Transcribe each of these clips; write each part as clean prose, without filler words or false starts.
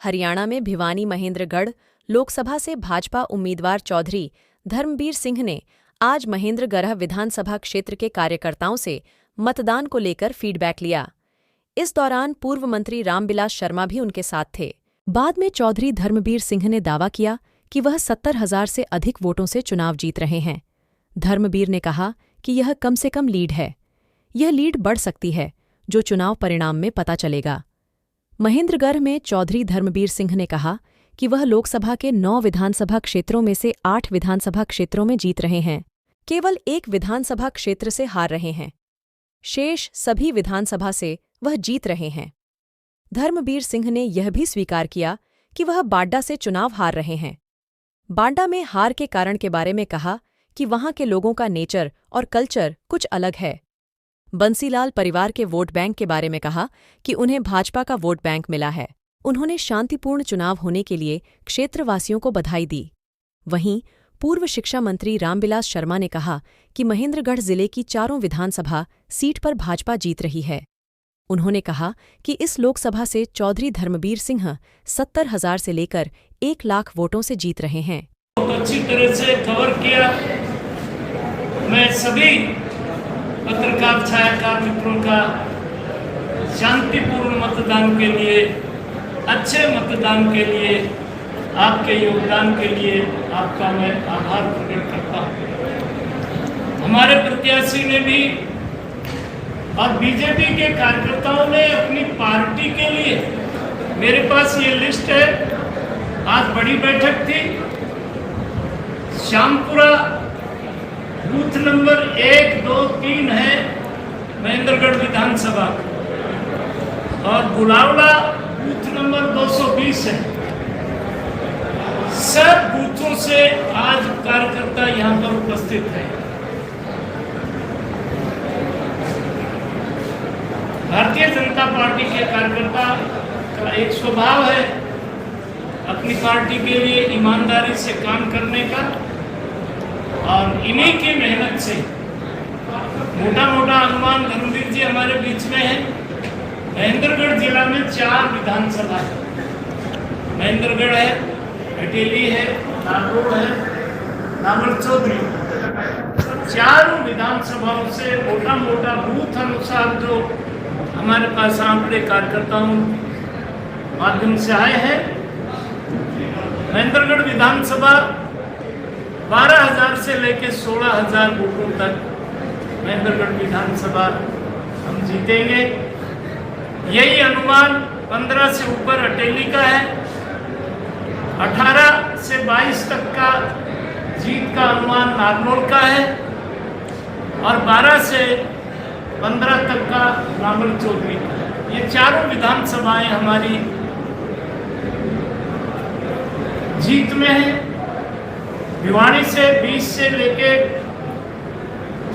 हरियाणा में भिवानी महेंद्रगढ़ लोकसभा से भाजपा उम्मीदवार चौधरी धर्मबीर सिंह ने आज महेंद्रगढ़ विधानसभा क्षेत्र के कार्यकर्ताओं से मतदान को लेकर फीडबैक लिया। इस दौरान पूर्व मंत्री रामबिलास शर्मा भी उनके साथ थे। बाद में चौधरी धर्मबीर सिंह ने दावा किया कि वह 70,000 से अधिक वोटों से चुनाव जीत रहे हैं। धर्मबीर ने कहा कि यह कम से कम लीड है। यह लीड बढ़ सकती है, जो चुनाव परिणाम में पता चलेगा। महेंद्रगढ़ में चौधरी धर्मबीर सिंह ने कहा कि वह लोकसभा के 9 विधानसभा क्षेत्रों में से 8 विधानसभा क्षेत्रों में जीत रहे हैं। केवल 1 विधानसभा क्षेत्र से हार रहे हैं। शेष सभी विधानसभा से वह जीत रहे हैं। धर्मबीर सिंह ने यह भी स्वीकार किया कि वह बाड्डा से चुनाव हार रहे हैं। बाड्डा में हार के कारण के बारे में कहा कि वहां के लोगों का नेचर और कल्चर कुछ अलग है। बंसीलाल परिवार के वोट बैंक के बारे में कहा कि उन्हें भाजपा का वोट बैंक मिला है। उन्होंने शांतिपूर्ण चुनाव होने के लिए क्षेत्रवासियों को बधाई दी। वहीं पूर्व शिक्षा मंत्री रामबिलास शर्मा ने कहा कि महेंद्रगढ़ जिले की 4 विधानसभा सीट पर भाजपा जीत रही है। उन्होंने कहा कि इस लोकसभा से चौधरी धर्मबीर सिंह 70,000 से लेकर 1 लाख वोटों से जीत रहे हैं। बहुत अच्छी तरह से कवर किया। मैं सभी पत्रकार छायाकार मित्रों का शांतिपूर्ण मतदान के लिए, अच्छे मतदान के लिए, आपके योगदान के लिए आपका मैं आभार प्रकट करता हूँ। हमारे प्रत्याशी ने भी और बीजेपी के कार्यकर्ताओं ने अपनी पार्टी के लिए, मेरे पास ये लिस्ट है, आज बड़ी बैठक थी। श्यामपुरा बूथ नंबर 1, 2, 3 है महेंद्रगढ़ विधानसभा और बुलावड़ा बूथ नंबर 220 है। सब बूथों से आज कार्यकर्ता यहाँ पर उपस्थित है। भारतीय जनता पार्टी के कार्यकर्ता का एक स्वभाव है अपनी पार्टी के लिए ईमानदारी से काम करने का, और इन्हीं की मेहनत से मोटा मोटा अनुमान धर्मबीर जी हमारे बीच में है। महेंद्रगढ़ जिला में 4 विधानसभा है। महेंद्रगढ़ है, अटेली है, नागौर है, नामल चौधरी। 4 विधानसभाओं से मोटा मोटा बूथ अनुसार जो हमारे पास आंकड़े कार्यकर्ताओं माध्यम से आए हैं, महेंद्रगढ़ विधानसभा 12,000 से लेकर 16,000 वोटों तक महेंद्रगढ़ विधानसभा हम जीतेंगे। यही अनुमान 15 से ऊपर अटेली का है। 18 से 22 तक का जीत का अनुमान नारनौल का है और 12 से 15 तक का नामल चौधरी का है। ये 4 विधानसभाएं हमारी जीत में है। भिवानी से 20 से लेके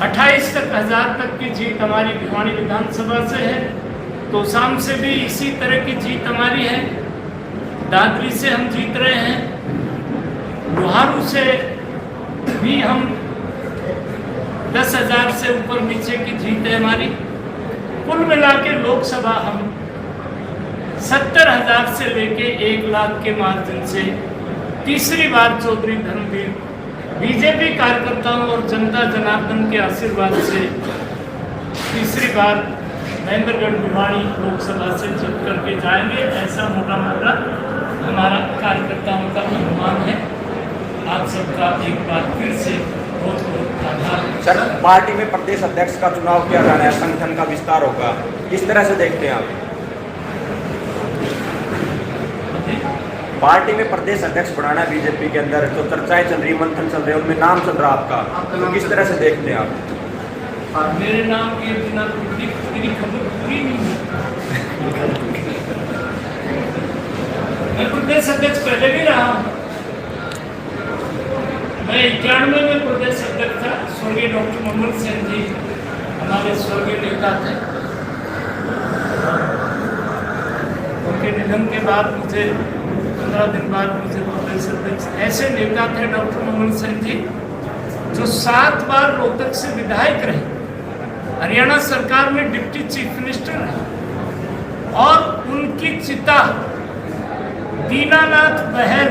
28 तक की जीत हमारी भिवानी विधानसभा से है। तोसाम से भी इसी तरह की जीत हमारी है। दादरी से हम जीत रहे हैं। लोहारू से भी हम 10,000 से ऊपर नीचे की जीत है हमारी। कुल मिला के लोकसभा हम 70,000 से लेके 1 लाख के मार्जिन से तीसरी बार चौधरी धर्मबीर बीजेपी कार्यकर्ताओं और जनता जनार्दन के आशीर्वाद से तीसरी बार महेंद्रगढ़ भिवानी लोकसभा से जीत करके जाएंगे। ऐसा मोटा मोटा हमारा कार्यकर्ताओं का अनुमान है। आप सबका एक बार फिर से बहुत बहुत आभार। सर, पार्टी में प्रदेश अध्यक्ष का चुनाव किया जाना है, संगठन का विस्तार होगा, किस तरह से देखते हैं आप? पार्टी में प्रदेश अध्यक्ष बनाना बीजेपी के अंदर तो चर्चाएं चल रही, मंथन चल रहे हैं, उनमें नाम चल रहा आपका, तो किस तरह से देखते हैं आप? मेरे नाम के बिना मेरी खबर पूरी नहीं है। मैं प्रदेश अध्यक्ष पहले भी रहा हूँ। मैं 91 में प्रदेश अध्यक्ष था। स्वर्गीय डॉक्टर मनमोहन सिंह जी हमारे स्वर्गीय नेता थे। उनके निधन के बाद मुझे 15 दिन बाद मुझे प्रदेश अध्यक्ष, ऐसे नेता थे डॉक्टर मनमोहन सिंह जी जो 7 बार रोहतक से विधायक रहे, हरियाणा सरकार में डिप्टी चीफ मिनिस्टर रहे और उनकी चिता दीनानाथ बहल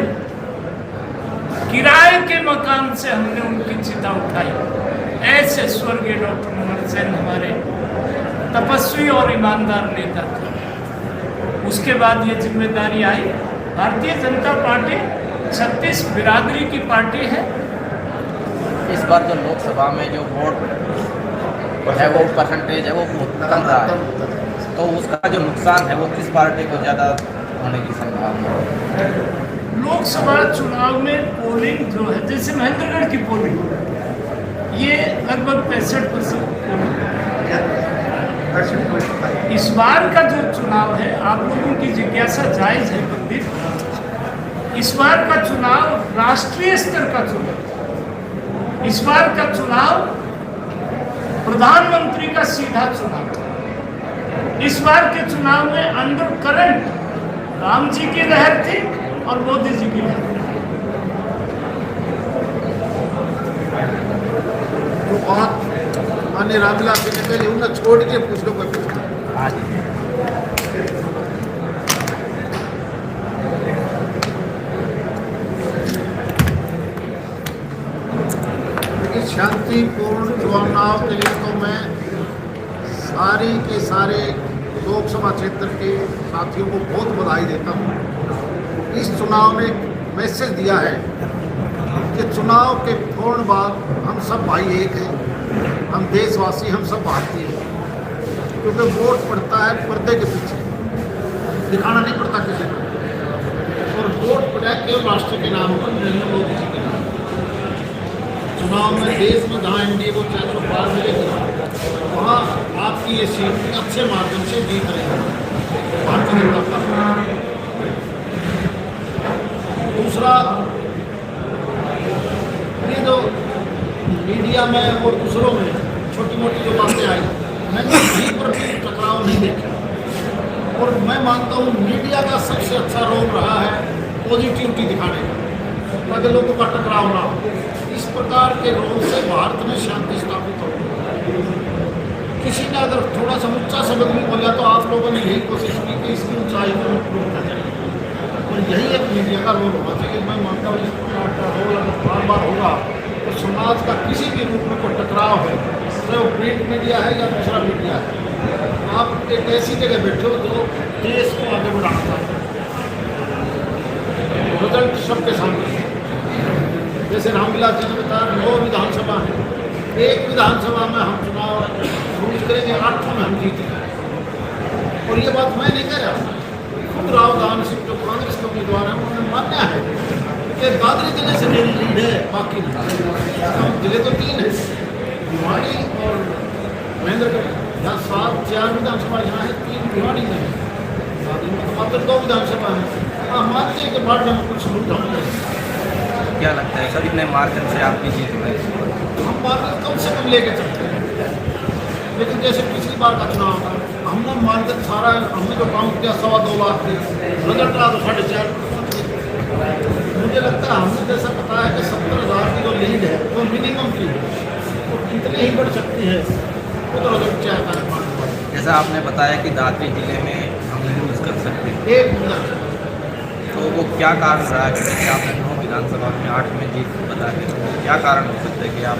किराए के मकान से हमने उनकी चिता उठाई। ऐसे स्वर्गीय डॉक्टर मनोहर सेन हमारे तपस्वी और ईमानदार नेता थे। उसके बाद ये जिम्मेदारी आई। भारतीय जनता पार्टी 36 बिरादरी की पार्टी है। इस बार जो लोकसभा में जो वोट है वो परसेंटेज है वो बहुत कम रहा है, तो उसका जो नुकसान है वो किस पार्टी को ज़्यादा होने की संभावना है? लोकसभा चुनाव में पोलिंग जो है, जैसे महेंद्रगढ़ की पोलिंग, ये लगभग 65%। इस बार का जो चुनाव है, आप लोगों की जिज्ञासा जायज है पंडित। इस बार का चुनाव राष्ट्रीय स्तर का चुनाव, इस बार का चुनाव प्रधानमंत्री का सीधा चुनाव। इस बार के चुनाव में अंडर करंट राम जी की लहर थी और मोदी जी की लहर। तो बात माननीय रामविलास जी ने पहले उन्हें छोड़ के पूछ लो कोई पूछना। शांतिपूर्ण चुनाव के लिए तो मैं सारे के सारे लोकसभा क्षेत्र के साथियों को बहुत बधाई देता हूँ। इस चुनाव ने मैसेज दिया है कि चुनाव के फौरन बाद हम सब भाई एक हैं, हम देशवासी, हम सब भारतीय हैं। क्योंकि वोट पड़ता है पर्दे के पीछे, दिखाना नहीं पड़ता किसी को, और वोट पड़ा केवल राष्ट्र के नाम पर, नरेंद्र मोदी जी के नाम। चुनाव में देश में जहाँ एनडीए को 400 पार मिलेगी, वहाँ आपकी ये सीट अच्छे माध्यम से जीत रही है भारतीय जनता पार्टी। दूसरा, ये जो मीडिया में और दूसरों में छोटी मोटी जो बातें आई, मैंने कहीं पर भी टकराव नहीं देखा। और मैं मानता हूँ मीडिया का सबसे अच्छा रोल रहा है पॉजिटिविटी दिखाने का, ताकि लोगों का टकराव ना हो। इस प्रकार के रोल से भारत में शांति स्थापित हो। किसी ने अगर थोड़ा सा ऊंचा शब्द भी बोला तो आप लोगों ने यही कोशिश की कि इसकी ऊंचाई को रोकना चाहिए, और यही एक मीडिया का रोल होना चाहिए। मैं मानता हूँ इस प्रकार का रोल अगर बार बार होगा तो समाज का किसी भी रूप में कोई टकराव है, चाहे वो प्रिंट मीडिया है या दूसरा मीडिया है, आप एक ऐसी जगह बैठे हो जो देश को आगे बढ़ाना चाहते हैं। रिजल्ट सबके सामने, जैसे रामविलास जी ने बताया 9 विधानसभा है, एक विधानसभा में हम चुनाव शुरू करेंगे, 8 में हम जीतेंगे। और ये बात मैं नहीं कह रहा, खुद राव दान सिंह जो कांग्रेस के उम्मीदवार हैं उन्होंने मान्या है कि दादरी जिले से मेरी लीड है, बाकी जिले तो 3 है, भिवाड़ी और महेंद्रगढ़। यहाँ 4 विधानसभा यहाँ है, 3 भिवाड़ी में है, दादरी में तो मात्र 2 विधानसभा है। हाँ, मानते हैं कि पार्टी में कुछ सुविधा होगी। क्या लगता है सर इतने मार्जिन से आपकी जीत है? हम मार्जिन कम से कम लेके चलते हैं, लेकिन जैसे पिछली बार का चुनाव था, हमने मार्जिन सारा, हमने जो काम किया 2.25 लाख की, रिजल्ट रहा तो 4.5। मुझे लगता है हमने जैसा बताया कि 70,000 की जो लीड है वो मिनिमम की है, तो कितनी ही बढ़ सकती है, वो तो रिजल्ट चाहता है। जैसा आपने बताया कि दादरी जिले में हम यूज़ कर सकते हैं, एक मिनट, तो वो क्या कारण रहा है कि आपने 9 विधानसभा में 8 में जीत बता के, क्या कारण हो सकता है कि आप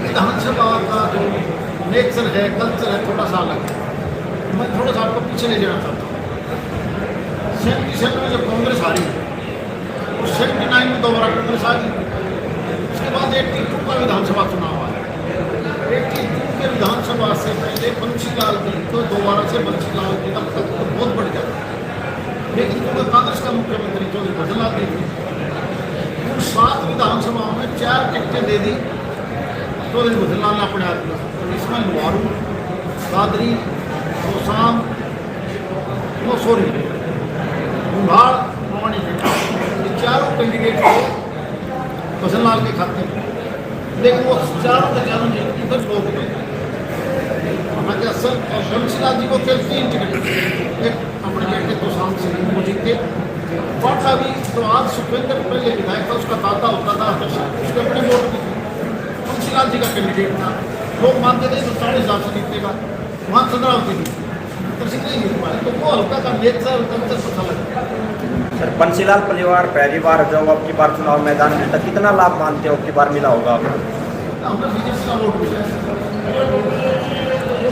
विधानसभा का जो नेचर है, कल्चर है, थोड़ा सा अलग है। मैं थोड़ा सा आपको पीछे ले जाना चाहता हूँ। 77 में जब कांग्रेस हारी और 79 में दोबारा कांग्रेस आ गई, उसके बाद 82 का विधानसभा चुनाव आया। 82 के विधानसभा से पहले बंशीलाल जी को दोबारा से बंशीलाल जी का तो बहुत बढ़ गया, लेकिन क्योंकि कांग्रेस का मुख्यमंत्री चौधरी भजनलाल जी थे, उन 7 विधानसभाओं में 4 टिकटें दे दी चौधरी भजनलाल ने अपने आदमी, इसमें लुहारू, दादरी, कोसाम, मसूरी, बुंभाड़, मवानी, ये 4 कैंडिडेट थे भजनलाल के खाते में, लेकिन वो 4 के 4 इधर लोग गए। हालांकि असल और बंशीलाल जी को केवल 3 टिकट, एक अपने बेटे कोसाम से वो जीते। वाटा भी तो आज सुखेंद्र पहले विधायक था, उसका दादा होता था, उसके अपने वोट भी बंशीलाल जी का कैंडिडेट था। लोग मानते थे तो 40,000 से जीतेगा, वहाँ चंद्रावती भी तो नहीं जीत पाए। तो वो हल्का का नेचर कल्चर पता लगा। सर बंसीलाल परिवार पहली बार जब आपकी बार चुनाव मैदान में था, कितना लाभ मानते हो आपकी बार मिला होगा आपको? हमें बीजेपी का वोट मिला है,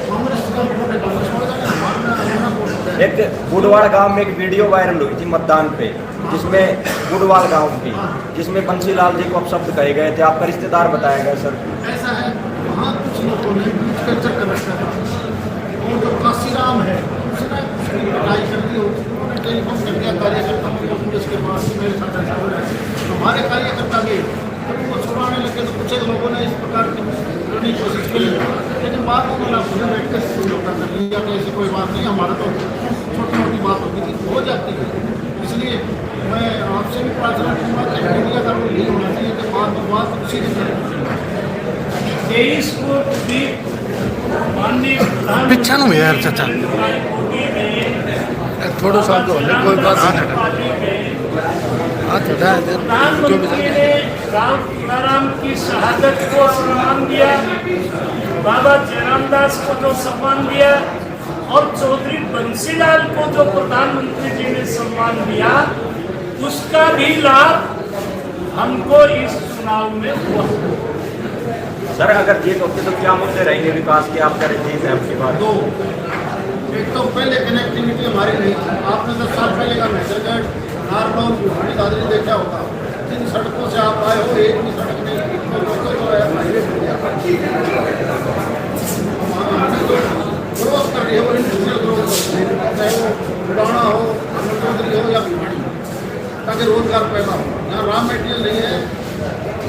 कांग्रेस का वोट है, कांग्रेस वाले का हमारा वोट है। एक बुडवाड़ गांव में एक वीडियो वायरल हुई थी मतदान पे, जिसमें बुडवाड़ गांव की, जिसमें बंसीलाल जी को अपशब्द कहे गए थे, आपका रिश्तेदार बताया गया सर। ऐसा है, वहाँ कुछ लोगों ने बीच कल्चर कर रखा है, और जो काशीराम है उसने उसकी लड़ाई कर दी, उन्होंने टेलीफोन कर दिया कार्यकर्ताओं को पुलिस के पास मेरे साथ ऐसा हो रहा है। हमारे कार्यकर्ता गए, जब उनको छुड़ाने लगे तो कुछ लोगों ने इस प्रकार की करने की कोशिश की, लेकिन बाद में उन्होंने अपने बैठ कर समझौता कर लिया कि ऐसी कोई बात नहीं, हमारा तो छोटी मोटी बात होती थी, हो जाती है। इसलिए मैं आपसे भी प्रार्थना करूँगा कि मीडिया का रोल यही होना चाहिए कि बात उसी दिन करें। 23 को भी माननीय पिछा नु यार चाचा थोड़ा सा तो कोई बात हाथ हटा दे। प्रधानमंत्री ने राम की शहादत को सम्मान दिया, बाबा जयराम दास को जो सम्मान दिया, और चौधरी बंसीलाल को जो प्रधानमंत्री जी ने सम्मान दिया, उसका भी लाभ हमको इस चुनाव में हुआ। सर अगर जीत होती तो क्या मुद्दे रहेंगे विकास के, आप करें जीत है आपकी बात? दो, एक तो पहले कनेक्टिविटी हमारी नहीं थी, आपने 10 साल पहले का मैसेजगढ़ नारनौल बुहानी दादरी देखा होगा, जिन सड़कों से आप आए हो एक भी सड़क नहीं, तो लोकल जो है हाईवे ग्रोथ कर रही है, वो इंडस्ट्रियल ग्रोथ कर रही है, चाहे वो बुढ़ाना हो, चौधरी हो या भिवाड़ी, ताकि रोजगार पैदा हो। यहाँ रॉ मटेरियल नहीं है,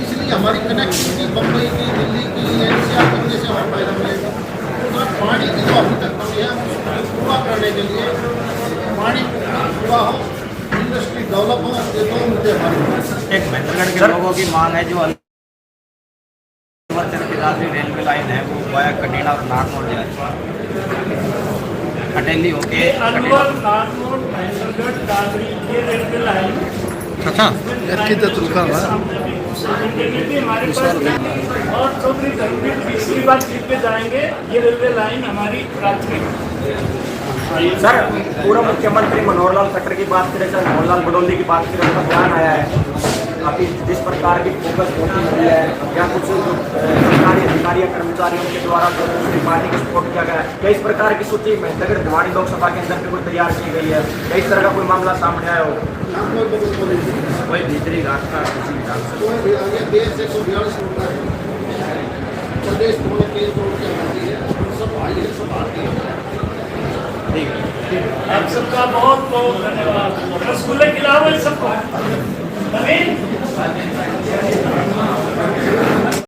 इसलिए हमारी कनेक्टिविटी बम्बई की, दिल्ली की, एनसीआर की वजह से हमें फायदा मिलेगा। दूसरा पानी की जो अभी तक कमी है उसको पूरा करने के लिए पानी पूरा हो, इंडस्ट्री डेवलप हो, ये दो मुद्दे हमारे। एक महेंद्रगढ़ के लोगों की मांग है जो अलवर की राष्ट्रीय रेलवे लाइन है वो वाया कटीला और नागमोड़ जाए, हटेली होके अलवर नागौर महेंद्रगढ़ दादरी ये रेलवे लाइन चाचा यार किधर तुलका है हमारे पास नहीं, और चौधरी धर्मवीर तीसरी बार जीत के जाएंगे, ये रेलवे लाइन हमारी प्राथमिक। सर पूर्व मुख्यमंत्री मनोहर लाल खट्टर की बात करें, सर मोहनलाल बडोली की बात करें, उनका बयान आया है अभी जिस प्रकार की फोकस होती हुई है या कुछ सरकारी अधिकारी या कर्मचारियों के द्वारा जो दूसरी पार्टी को सपोर्ट किया गया है, क्या इस प्रकार की सूची महेंद्रगढ़ भिवाड़ी लोकसभा के अंदर पे कोई तैयार की गई है, क्या इस तरह का कोई मामला सामने आया हो? कोई भीतरी रास्ता किसी देश 142 प्रदेश सब आइए, सब आती है। आप सबका बहुत बहुत धन्यवाद। रसगुल्ले खिलाओ सबको।